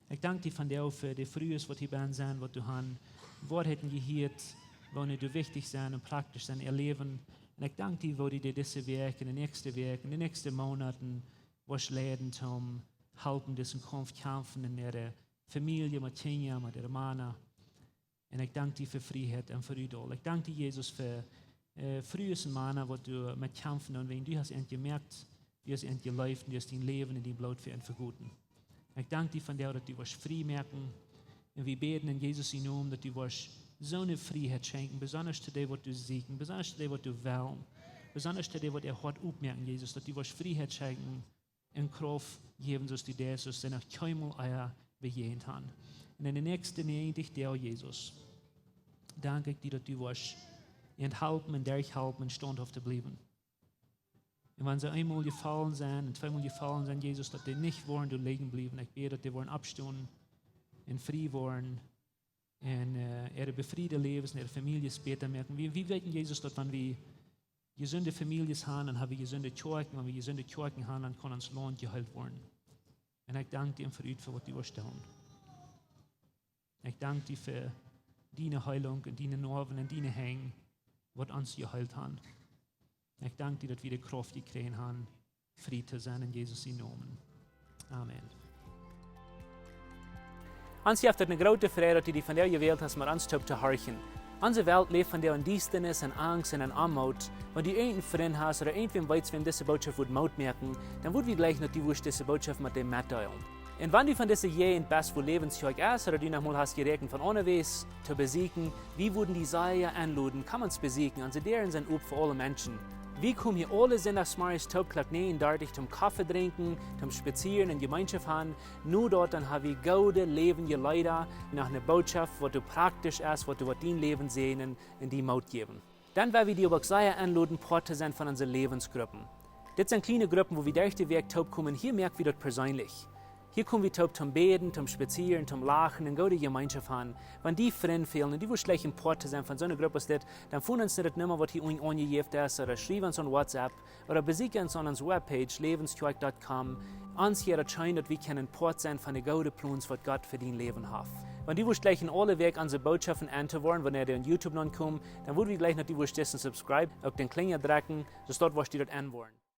Ich danke dir von dir für die Frühes, was hier bei sind, was du hast. Worte gehört, wanneer du wichtig zijn en praktisch zijn in je leven. En ik dank je voor die deze week en de nächste maanden was leiden om helpen deze kampf kampen in de familie, met kinderen, met de mannen. En ik dank je voor vrijheid en voor uw doel. Ik dank je, Jezus, voor frühes mannen, wat du met kampen en wen du hast gemerkt, du hast geleefd, du hast dein leven en die bloed voor en vergoeden. Ik dank je van jou dat du was vrij merken. En we beten in Jezus in naam dat du was zo'n vrijheid schenken, besonders zu dem, wat du zieken, besonders zu dem, wat du wil, besonders zu dem, wat hart opmerken, Jezus, dat du was vrijheid schenken en kracht geven, zoals du das, zoals du noch keinmal eier bejehend haben. En in de nächste Needig der Jezus, dank ik dir, dat du was enthalten en derghelpen en standhaft te blijven. En wenn sie einmal gefallen sind und zweimal gefallen sind, Jesus, dass die nicht wollen, du liegen bleiben. Ich bete, dass die wollen abstehen und frei wollen und ihre befriede Lebens und ihre Familie später merken. Wir wissen, Jesus, dass wenn wir gesunde Familien haben, dann haben wir gesunde Kjoakj. Wenn wir gesunde Kjoakj haben, dann kann uns Land geheilt werden. Und ich danke dir für was du tun. Ich danke dir für deine Heilung und deine Narben und deine Hänge, was uns geheilt haben. Ich danke dir, dass wir die Kraft gekriegt haben, frei zu sein in Jesus' Namen. Amen. Ons heeft het een grote vrede dat die van jou gewählt hast, maar ons te horchen. Onze Welt leeft van jou in Diestenis en Angst en in Armut. Wenn du einen Freund hast oder irgendwem weißt, wem diese Botschaft wird Maut merken, dann wird wir gleich noch die Wurst diese Botschaft mit dem mitteilen. Und wenn du von dieser je in best wohl Läwens Kjoakj ist, oder du noch mal hast gerechnet von unterwegs zu besiegen, wie würden die Seier anluden, kann man es besiegen, also deren sind up für alle Menschen. Wir kommen hier alle sonntagsmorgens Topklok 39 zum Kaffee trinken, zum Spazieren in Gemeinschaft haben. Nur dort dann haben wir gute, lebendige Leute nach einer Botschaft, was du praktisch ist, was du mit dein Leben sehen und in die Maut geben. Dann werden wir die auch sehr anladen, Part zu sein von unseren Lebensgruppen. Das sind kleine Gruppen, wo wir durch den Weg taub kommen. Hier merken wir das persönlich. Hier kommen wir taub zum Beten, zum Spazieren, zum Lachen und gute Gemeinschaft haben. Wenn die Freunde fehlen und die wollen schlecht ein Part zu sein von so einer Gruppe, dann finden uns nicht mehr, was hier angegeben ist, oder schreiben uns an WhatsApp, oder besuchen uns an unserer Webpage, läwenskjoakj.com. Uns hier erscheint, dass wir können Part sein von den guten Plänen, was Gott für dein Leben hat. Wenn die gleich in alle Weg unsere Botschaften anzuhören, wenn ihr auf YouTube noch kommt, dann würden wir gleich noch die dessen subscribe, auf den Klinger drücken, so dort, was die dort anwollen.